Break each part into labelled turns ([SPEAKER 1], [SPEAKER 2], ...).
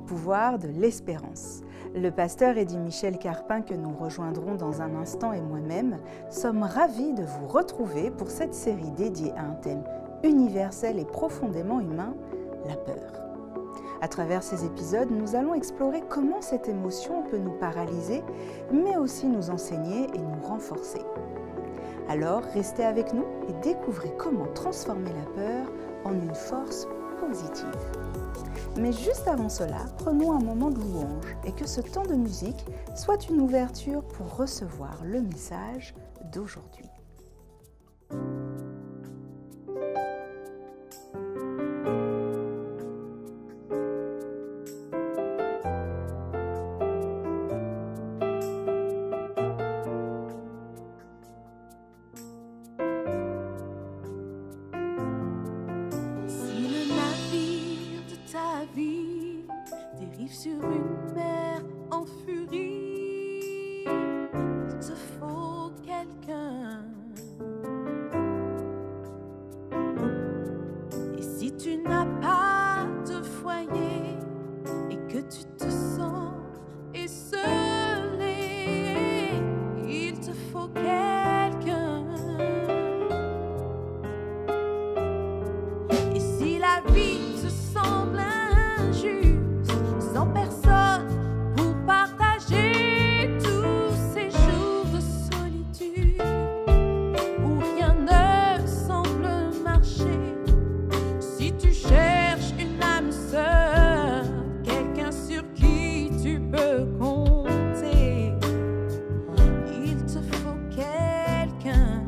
[SPEAKER 1] Pouvoir de l'espérance. Le pasteur Eddy Michel Carpin, que nous rejoindrons dans un instant, et moi-même, sommes ravis de vous retrouver pour cette série dédiée à un thème universel et profondément humain, la peur. À travers ces épisodes, nous allons explorer comment cette émotion peut nous paralyser, mais aussi nous enseigner et nous renforcer. Alors, restez avec nous et découvrez comment transformer la peur en une force positive. Mais juste avant cela, prenons un moment de louange et que ce temps de musique soit une ouverture pour recevoir le message d'aujourd'hui.
[SPEAKER 2] Sur une mer en furie, il te faut quelqu'un. Et si tu n'as pas de foyer et que tu te sens esseulé, il te faut quelqu'un. Et si la vie te semble sans personne pour partager tous ces jours de solitude où rien ne semble marcher, si tu cherches une âme sœur, quelqu'un sur qui tu peux compter, il te faut quelqu'un.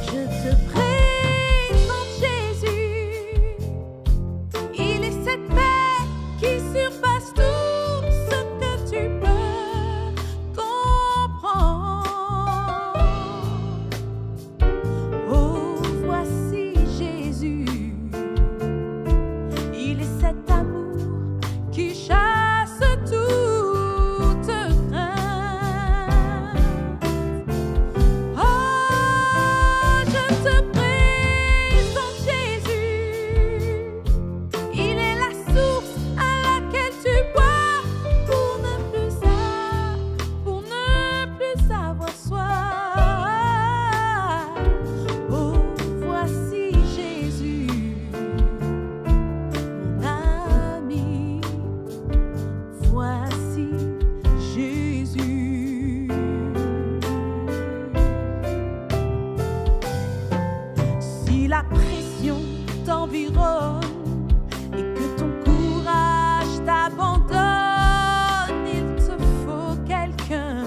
[SPEAKER 2] Je te présente Jésus. Il est cette paix qui surpasse tout ce que tu peux comprendre. Oh, voici Jésus. Il est cet amour qui chasse toute crainte. Oh, je te présente Jésus. Il est la source à laquelle tu bois pour ne plus avoir soif. Oh, voici Jésus, mon ami. Voici Jésus. Si la pression t'environne et que ton courage t'abandonne, il te faut quelqu'un.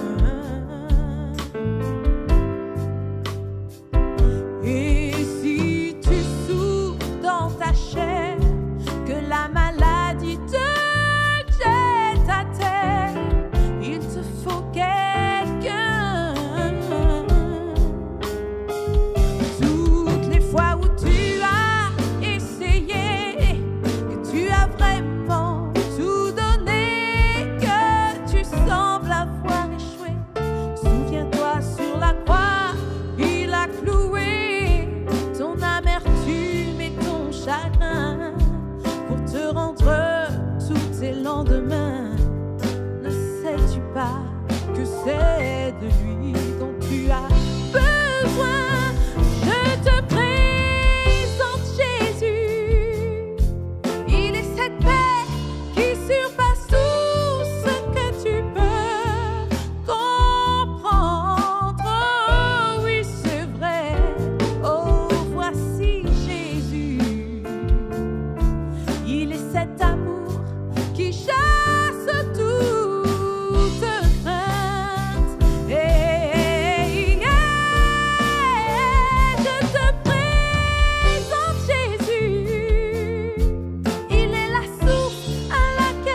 [SPEAKER 2] Et si tu souffres dans ta chair, que la maladie te jette à terre, il te faut quelqu'un. Toutes les fois où tu as essayé, que tu as vraiment tout donné, que tu sembles avoir échoué, souviens-toi sur la croix, il a cloué ton amertume et ton chagrin pour te rendre tous tes lendemains. Ne sais-tu pas que c'est de lui dont tu as besoin? Je te présente Jésus. Il est cette paix qui surpasse tout ce que tu peux comprendre. Oh, oui, c'est vrai. Oh, voici Jésus. Il est cet amour qui chasse toute crainte. Et je te présente Jésus. Il est la source à laquelle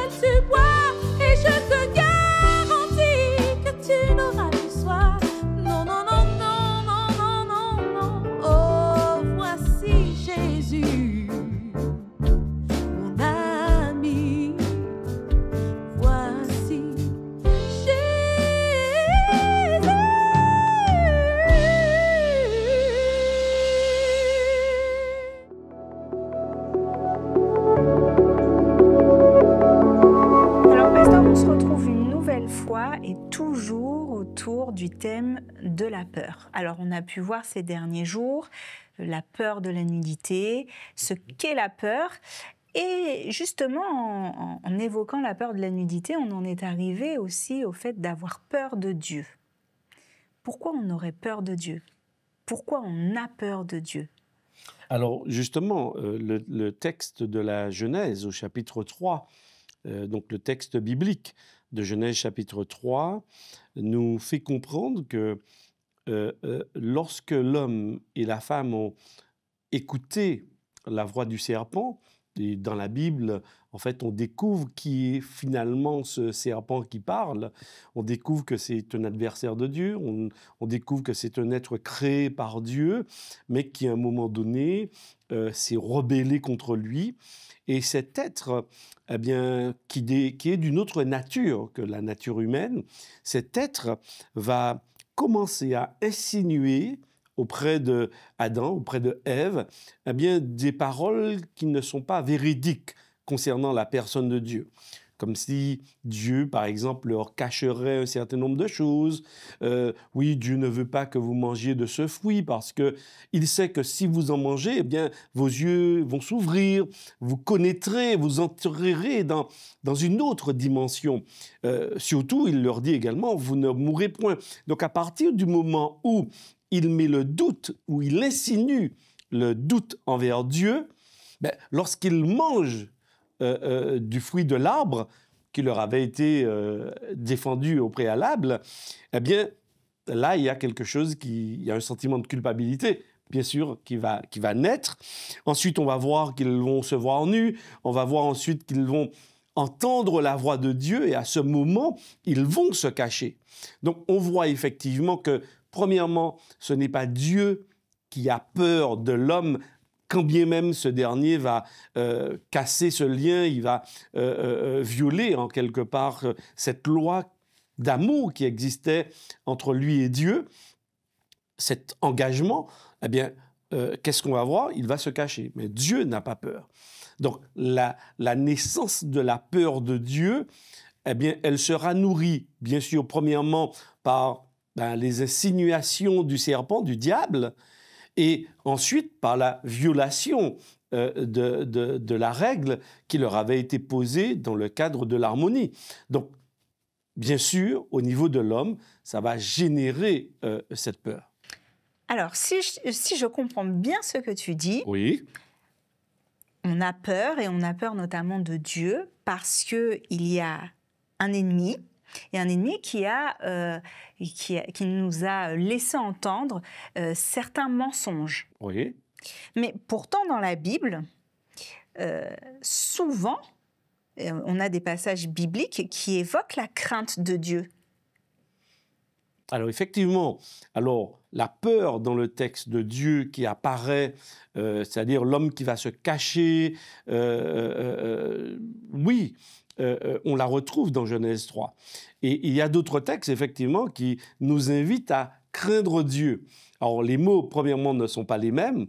[SPEAKER 1] est toujours autour du thème de la peur. Alors on a pu voir ces derniers jours la peur de la nudité, ce qu'est la peur. Et justement, en évoquant la peur de la nudité, on en est arrivé aussi au fait d'avoir peur de Dieu. Pourquoi on aurait peur de Dieu? Pourquoi on a peur de Dieu?
[SPEAKER 3] Alors justement, le texte de la Genèse au chapitre 3, donc le texte biblique de Genèse chapitre 3, nous fait comprendre que lorsque l'homme et la femme ont écouté la voix du serpent, et dans la Bible, en fait, on découvre qui est finalement ce serpent qui parle. On découvre que c'est un adversaire de Dieu. On découvre que c'est un être créé par Dieu, mais qui, à un moment donné, s'est rebellé contre lui. Et cet être, eh bien, qui est d'une autre nature que la nature humaine, cet être va commencer à insinuer auprès de Adam, auprès de Ève, eh bien, des paroles qui ne sont pas véridiques concernant la personne de Dieu. Comme si Dieu, par exemple, leur cacherait un certain nombre de choses. Oui, Dieu ne veut pas que vous mangiez de ce fruit parce qu'il sait que si vous en mangez, eh bien, vos yeux vont s'ouvrir, vous connaîtrez, vous entrerez dans une autre dimension. Surtout, il leur dit également, vous ne mourrez point. Donc, à partir du moment où il met le doute, où il insinue le doute envers Dieu, ben, lorsqu'ils mangent du fruit de l'arbre qui leur avait été défendu au préalable, eh bien, là, il y a quelque chose il y a un sentiment de culpabilité, bien sûr, qui va naître. Ensuite, on va voir qu'ils vont se voir nus, on va voir ensuite qu'ils vont entendre la voix de Dieu, et à ce moment, ils vont se cacher. Donc, on voit effectivement que premièrement, ce n'est pas Dieu qui a peur de l'homme, quand bien même ce dernier va casser ce lien, il va violer en quelque part cette loi d'amour qui existait entre lui et Dieu. Cet engagement, eh bien, qu'est-ce qu'on va voir? Il va se cacher. Mais Dieu n'a pas peur. Donc, la naissance de la peur de Dieu, eh bien, elle sera nourrie, bien sûr, premièrement, par les insinuations du serpent, du diable, et ensuite par la violation de la règle qui leur avait été posée dans le cadre de l'harmonie. Donc, bien sûr, au niveau de l'homme, ça va générer cette peur.
[SPEAKER 1] Alors, si je comprends bien ce que tu dis,
[SPEAKER 3] oui.
[SPEAKER 1] On a peur, et on a peur notamment de Dieu, parce qu'il y a un ennemi, et un ennemi qui nous a laissé entendre certains mensonges.
[SPEAKER 3] Oui.
[SPEAKER 1] Mais pourtant, dans la Bible, souvent, on a des passages bibliques qui évoquent la crainte de Dieu.
[SPEAKER 3] Alors effectivement, la peur dans le texte de Dieu qui apparaît, c'est-à-dire l'homme qui va se cacher, oui, on la retrouve dans Genèse 3. Et il y a d'autres textes, effectivement, qui nous invitent à craindre Dieu. Alors, les mots, premièrement, ne sont pas les mêmes,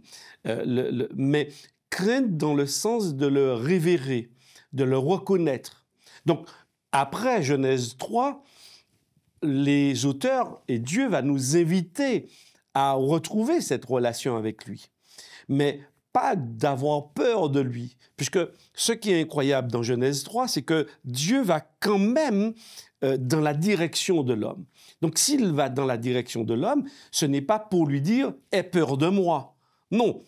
[SPEAKER 3] mais craindre dans le sens de le révérer, de le reconnaître. Donc, après Genèse 3, les auteurs et Dieu va nous inviter à retrouver cette relation avec lui. Mais pas d'avoir peur de lui. Puisque ce qui est incroyable dans Genèse 3, c'est que Dieu va quand même dans la direction de l'homme. Donc s'il va dans la direction de l'homme, ce n'est pas pour lui dire « aie peur de moi ». Non.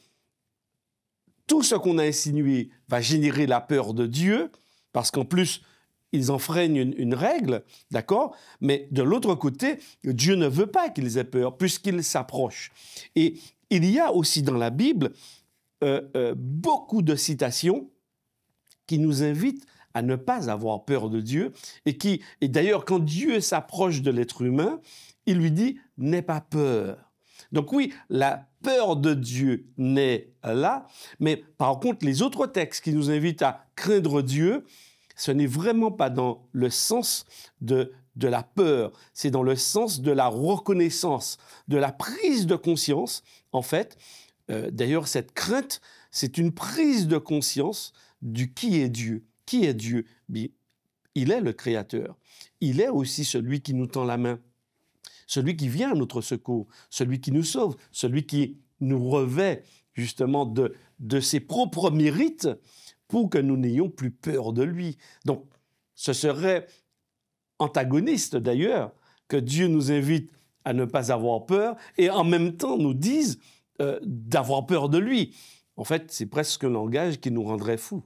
[SPEAKER 3] Tout ce qu'on a insinué va générer la peur de Dieu, parce qu'en plus, ils enfreignent une règle, d'accord? Mais de l'autre côté, Dieu ne veut pas qu'ils aient peur, puisqu'ils s'approchent. Et il y a aussi dans la Bible beaucoup de citations qui nous invitent à ne pas avoir peur de Dieu, et d'ailleurs, quand Dieu s'approche de l'être humain, il lui dit « n'aie pas peur ». Donc oui, la peur de Dieu naît là, mais par contre, les autres textes qui nous invitent à craindre Dieu, ce n'est vraiment pas dans le sens de la peur, c'est dans le sens de la reconnaissance, de la prise de conscience, en fait. D'ailleurs, cette crainte, c'est une prise de conscience du qui est Dieu. Qui est Dieu? il est le Créateur. Il est aussi celui qui nous tend la main, celui qui vient à notre secours, celui qui nous sauve, celui qui nous revêt justement de ses propres mérites pour que nous n'ayons plus peur de lui. Donc, ce serait antagoniste d'ailleurs que Dieu nous invite à ne pas avoir peur et en même temps nous dise d'avoir peur de lui. En fait, c'est presque un langage qui nous rendrait fous.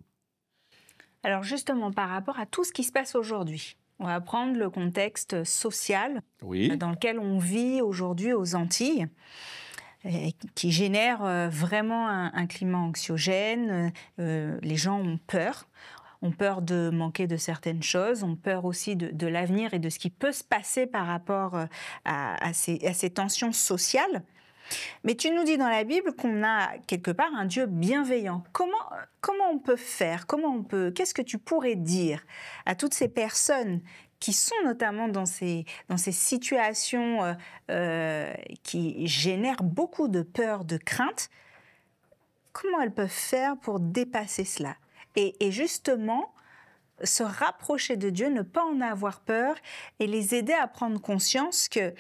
[SPEAKER 1] Alors justement, par rapport à tout ce qui se passe aujourd'hui, on va prendre le contexte social dans lequel on vit aujourd'hui aux Antilles, qui génère vraiment un climat anxiogène. Les gens ont peur de manquer de certaines choses, ont peur aussi de l'avenir et de ce qui peut se passer par rapport à ces tensions sociales. Mais tu nous dis dans la Bible qu'on a quelque part un Dieu bienveillant. Comment on peut faire? Qu'est-ce que tu pourrais dire à toutes ces personnes qui sont notamment dans ces situations qui génèrent beaucoup de peur, de crainte? Comment elles peuvent faire pour dépasser cela? Et justement, se rapprocher de Dieu, ne pas en avoir peur et les aider à prendre conscience que,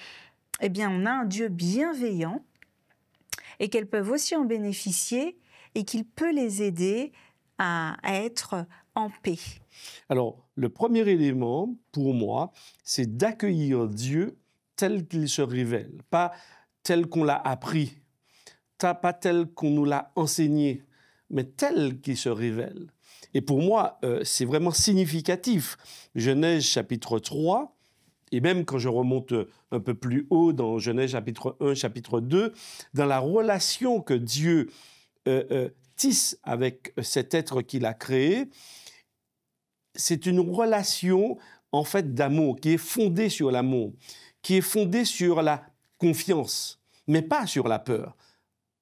[SPEAKER 1] eh bien, on a un Dieu bienveillant et qu'elles peuvent aussi en bénéficier et qu'il peut les aider à être en paix.
[SPEAKER 3] Alors, le premier élément, pour moi, c'est d'accueillir Dieu tel qu'il se révèle, pas tel qu'on l'a appris, pas tel qu'on nous l'a enseigné, mais tel qu'il se révèle. Et pour moi, c'est vraiment significatif. Genèse chapitre 3, et même quand je remonte un peu plus haut dans Genèse chapitre 1, chapitre 2, dans la relation que Dieu tisse avec cet être qu'il a créé, c'est une relation en fait d'amour qui est fondée sur l'amour, qui est fondée sur la confiance, mais pas sur la peur.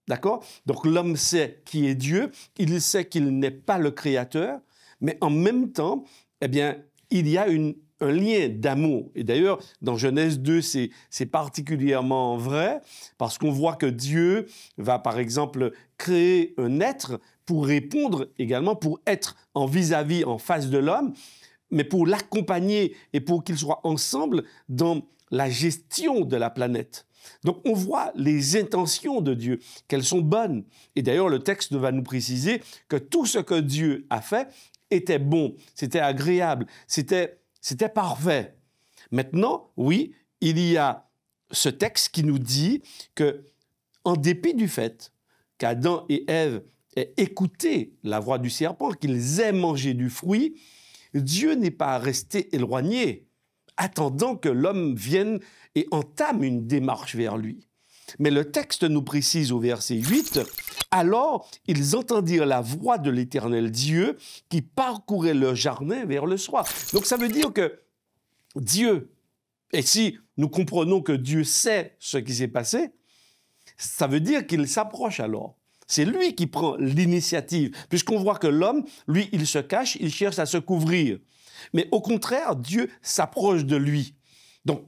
[SPEAKER 3] D'accord? Donc l'homme sait qui est Dieu, il sait qu'il n'est pas le Créateur, mais en même temps, eh bien, il y a un lien d'amour. Et d'ailleurs, dans Genèse 2, c'est particulièrement vrai, parce qu'on voit que Dieu va, par exemple, créer un être pour répondre également, pour être en vis-à-vis, en face de l'homme, mais pour l'accompagner et pour qu'ils soient ensemble dans la gestion de la planète. Donc, on voit les intentions de Dieu, qu'elles sont bonnes. Et d'ailleurs, le texte va nous préciser que tout ce que Dieu a fait était bon, c'était agréable, c'était parfait. Maintenant, oui, il y a ce texte qui nous dit que, en dépit du fait qu'Adam et Ève aient écouté la voix du serpent, qu'ils aient mangé du fruit, Dieu n'est pas resté éloigné, attendant que l'homme vienne et entame une démarche vers lui. Mais le texte nous précise au verset 8, « Alors ils entendirent la voix de l'Éternel Dieu qui parcourait leur jardin vers le soir. » Donc ça veut dire que Dieu, et si nous comprenons que Dieu sait ce qui s'est passé, ça veut dire qu'il s'approche alors. C'est lui qui prend l'initiative, puisqu'on voit que l'homme, lui, il se cache, il cherche à se couvrir. Mais au contraire, Dieu s'approche de lui. Donc,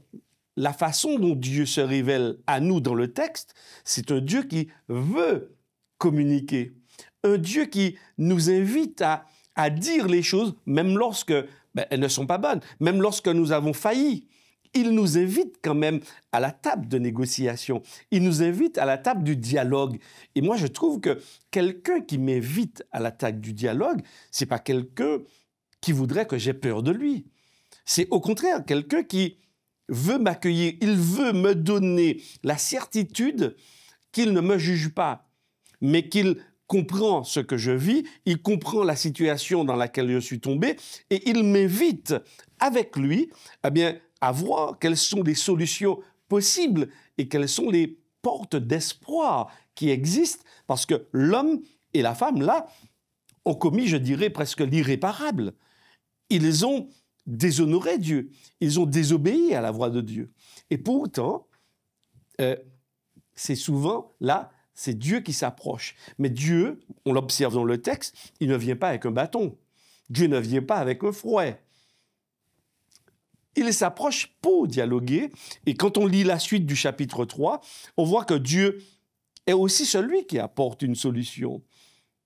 [SPEAKER 3] la façon dont Dieu se révèle à nous dans le texte, c'est un Dieu qui veut communiquer. Un Dieu qui nous invite à dire les choses, même lorsque elles ne sont pas bonnes, même lorsque nous avons failli. Il nous invite quand même à la table de négociation. Il nous invite à la table du dialogue. Et moi, je trouve que quelqu'un qui m'invite à la table du dialogue, c'est pas quelqu'un qui voudrait que j'aie peur de lui. C'est au contraire quelqu'un qui veut m'accueillir, il veut me donner la certitude qu'il ne me juge pas, mais qu'il comprend ce que je vis, il comprend la situation dans laquelle je suis tombé et il m'invite avec lui à voir quelles sont les solutions possibles et quelles sont les portes d'espoir qui existent parce que l'homme et la femme, là, ont commis, je dirais, presque l'irréparable. Ils ont déshonoré Dieu. Ils ont désobéi à la voix de Dieu. Et pourtant, c'est souvent, là, c'est Dieu qui s'approche. Mais Dieu, on l'observe dans le texte, il ne vient pas avec un bâton. Dieu ne vient pas avec un fouet. Il s'approche pour dialoguer. Et quand on lit la suite du chapitre 3, on voit que Dieu est aussi celui qui apporte une solution.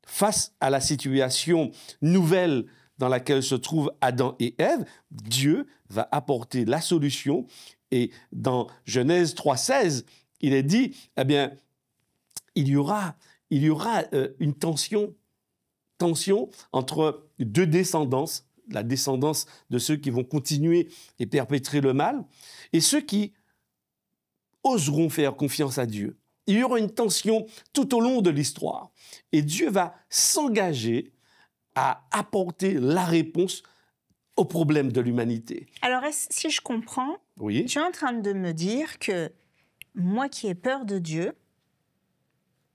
[SPEAKER 3] Face à la situation nouvelle dans laquelle se trouvent Adam et Ève, Dieu va apporter la solution. Et dans Genèse 3,16, il est dit, eh bien, il y aura une tension entre deux descendances, la descendance de ceux qui vont continuer et perpétrer le mal, et ceux qui oseront faire confiance à Dieu. Il y aura une tension tout au long de l'histoire. Et Dieu va s'engager à apporter la réponse aux problèmes de l'humanité.
[SPEAKER 1] Alors, si je comprends,
[SPEAKER 3] Oui.
[SPEAKER 1] tu es en train de me dire que moi qui ai peur de Dieu,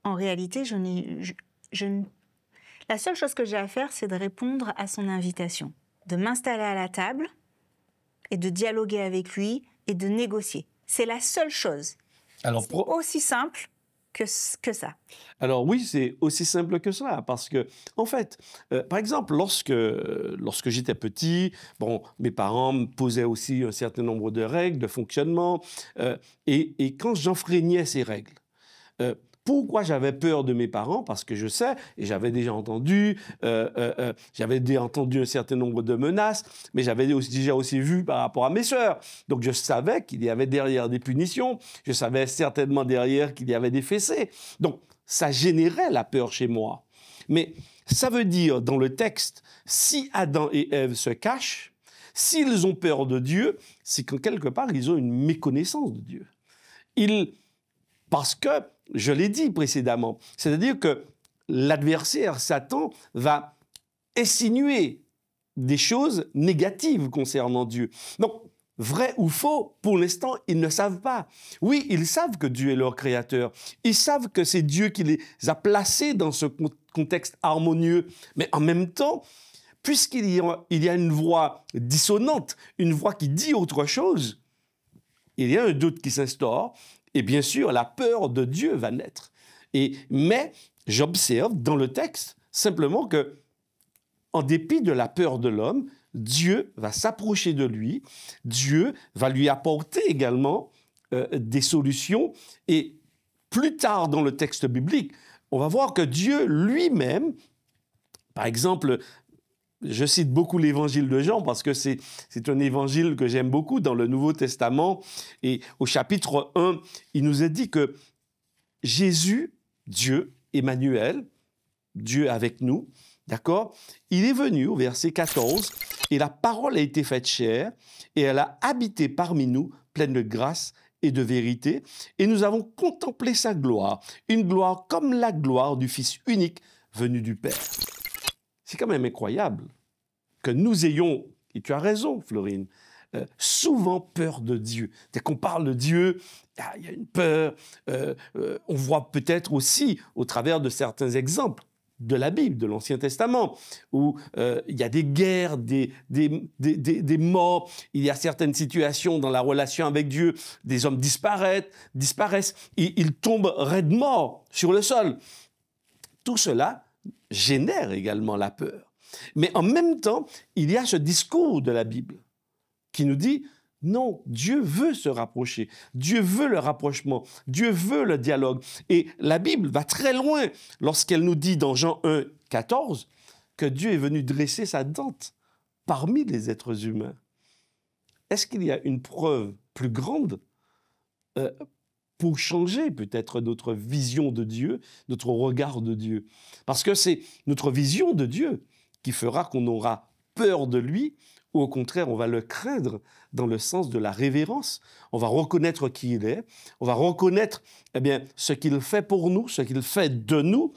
[SPEAKER 1] en réalité, la seule chose que j'ai à faire, c'est de répondre à son invitation, de m'installer à la table et de dialoguer avec lui et de négocier. C'est la seule chose.
[SPEAKER 3] Alors,
[SPEAKER 1] c'est aussi simple que ça.
[SPEAKER 3] Alors oui, c'est aussi simple que cela, parce que, en fait, par exemple, lorsque j'étais petit, bon, mes parents me posaient aussi un certain nombre de règles, de fonctionnement, et quand j'enfreignais ces règles, pourquoi j'avais peur de mes parents? Parce que je sais, et j'avais déjà entendu un certain nombre de menaces, mais j'avais déjà aussi vu par rapport à mes sœurs. Donc je savais qu'il y avait derrière des punitions, je savais certainement derrière qu'il y avait des fessées. Donc ça générait la peur chez moi. Mais ça veut dire, dans le texte, si Adam et Ève se cachent, s'ils ont peur de Dieu, c'est qu'en quelque part, ils ont une méconnaissance de Dieu. Parce que, je l'ai dit précédemment, c'est-à-dire que l'adversaire, Satan, va insinuer des choses négatives concernant Dieu. Donc, vrai ou faux, pour l'instant, ils ne savent pas. Oui, ils savent que Dieu est leur créateur. Ils savent que c'est Dieu qui les a placés dans ce contexte harmonieux. Mais en même temps, puisqu'il y a une voix dissonante, une voix qui dit autre chose, il y a un doute qui s'instaure. Et bien sûr, la peur de Dieu va naître. Mais j'observe dans le texte simplement que, en dépit de la peur de l'homme, Dieu va s'approcher de lui, Dieu va lui apporter également des solutions. Et plus tard dans le texte biblique, on va voir que Dieu lui-même, par exemple, je cite beaucoup l'évangile de Jean parce que c'est un évangile que j'aime beaucoup dans le Nouveau Testament. Et au chapitre 1, il nous est dit que Jésus, Dieu, Emmanuel, Dieu avec nous, d'accord, il est venu au verset 14 et la parole a été faite chair et elle a habité parmi nous, pleine de grâce et de vérité. Et nous avons contemplé sa gloire, une gloire comme la gloire du Fils unique venu du Père. C'est quand même incroyable que nous ayons, et tu as raison, Florine, souvent peur de Dieu. Dès qu'on parle de Dieu, il y a une peur. On voit peut-être aussi, au travers de certains exemples de la Bible, de l'Ancien Testament, où il y a des guerres, des morts, il y a certaines situations dans la relation avec Dieu, des hommes disparaissent, ils tombent raides morts sur le sol. Tout cela génère également la peur. Mais en même temps, il y a ce discours de la Bible qui nous dit non, Dieu veut se rapprocher, Dieu veut le rapprochement, Dieu veut le dialogue. Et la Bible va très loin lorsqu'elle nous dit dans Jean 1, 14 que Dieu est venu dresser sa tente parmi les êtres humains. Est-ce qu'il y a une preuve plus grande pour changer peut-être notre vision de Dieu, notre regard de Dieu? Parce que c'est notre vision de Dieu qui fera qu'on aura peur de lui, ou au contraire, on va le craindre dans le sens de la révérence. On va reconnaître qui il est, on va reconnaître ce qu'il fait pour nous, ce qu'il fait de nous,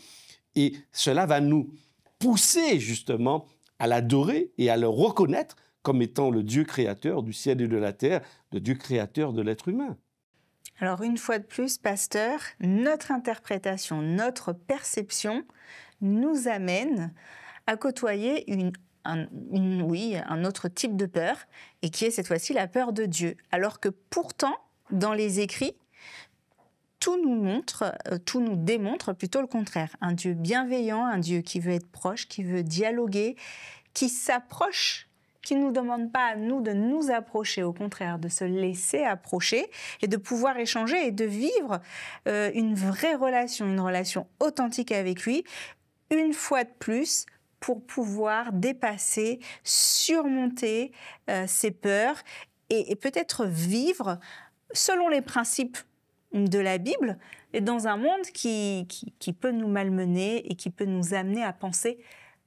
[SPEAKER 3] et cela va nous pousser justement à l'adorer et à le reconnaître comme étant le Dieu créateur du ciel et de la terre, le Dieu créateur de l'être humain.
[SPEAKER 1] Alors une fois de plus, pasteur, notre interprétation, notre perception nous amène à côtoyer un autre type de peur, et qui est cette fois-ci la peur de Dieu. Alors que pourtant, dans les écrits, tout nous démontre plutôt le contraire. Un Dieu bienveillant, un Dieu qui veut être proche, qui veut dialoguer, qui s'approche, qui ne nous demande pas à nous de nous approcher, au contraire, de se laisser approcher et de pouvoir échanger et de vivre une vraie relation, une relation authentique avec lui, une fois de plus, pour pouvoir dépasser, surmonter ces peurs et peut-être vivre selon les principes de la Bible et dans un monde qui peut nous malmener et qui peut nous amener à penser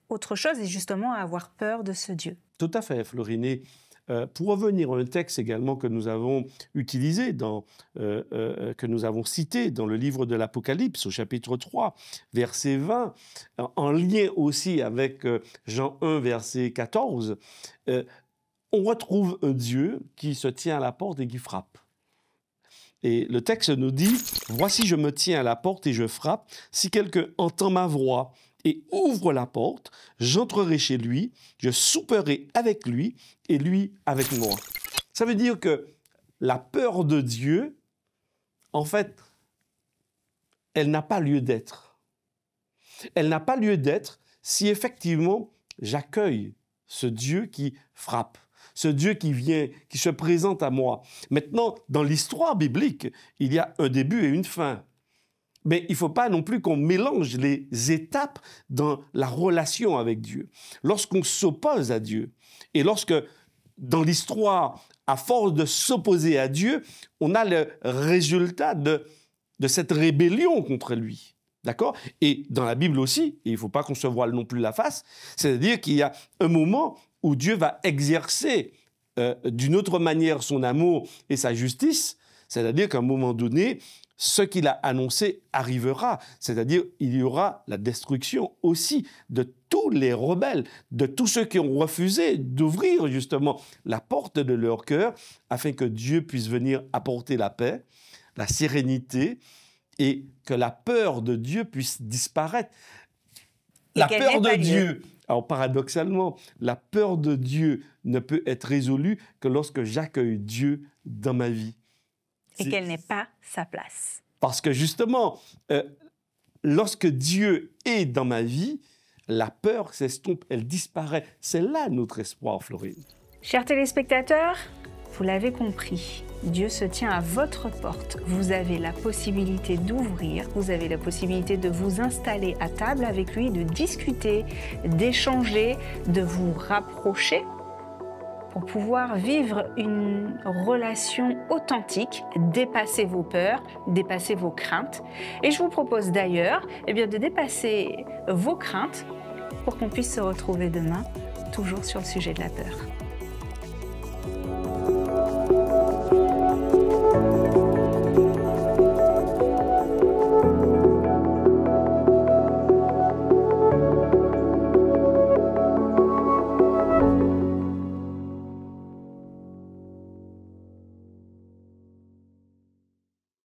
[SPEAKER 1] autre chose et justement à avoir peur de ce Dieu.
[SPEAKER 3] Tout à fait, Florine. Et, pour revenir à un texte également que nous avons utilisé, que nous avons cité dans le livre de l'Apocalypse, au chapitre 3, verset 20, en lien aussi avec Jean 1, verset 14, on retrouve un Dieu qui se tient à la porte et qui frappe. Et le texte nous dit « Voici, je me tiens à la porte et je frappe. Si quelqu'un entend ma voix et ouvre la porte, j'entrerai chez lui, je souperai avec lui et lui avec moi. » Ça veut dire que la peur de Dieu, en fait, elle n'a pas lieu d'être. Elle n'a pas lieu d'être si effectivement j'accueille ce Dieu qui frappe, ce Dieu qui vient, qui se présente à moi. Maintenant, dans l'histoire biblique, il y a un début et une fin. Mais il ne faut pas non plus qu'on mélange les étapes dans la relation avec Dieu. Lorsqu'on s'oppose à Dieu, et lorsque, dans l'histoire, à force de s'opposer à Dieu, on a le résultat de cette rébellion contre lui. D'accord? Et dans la Bible aussi, et il ne faut pas qu'on se voile non plus la face, c'est-à-dire qu'il y a un moment où Dieu va exercer d'une autre manière son amour et sa justice, c'est-à-dire qu'à un moment donné, ce qu'il a annoncé arrivera, c'est-à-dire il y aura la destruction aussi de tous les rebelles, de tous ceux qui ont refusé d'ouvrir justement la porte de leur cœur afin que Dieu puisse venir apporter la paix, la sérénité et que la peur de Dieu puisse disparaître. La peur de Dieu, alors paradoxalement, la peur de Dieu ne peut être résolue que lorsque j'accueille Dieu dans ma vie.
[SPEAKER 1] Et qu'elle n'est pas sa place.
[SPEAKER 3] Parce que justement, lorsque Dieu est dans ma vie, la peur s'estompe, elle disparaît. C'est là notre espoir, Florine.
[SPEAKER 1] Chers téléspectateurs, vous l'avez compris, Dieu se tient à votre porte. Vous avez la possibilité d'ouvrir, vous avez la possibilité de vous installer à table avec lui, de discuter, d'échanger, de vous rapprocher pour pouvoir vivre une relation authentique, dépasser vos peurs, dépasser vos craintes. Et je vous propose d'ailleurs de dépasser vos craintes pour qu'on puisse se retrouver demain, toujours sur le sujet de la peur.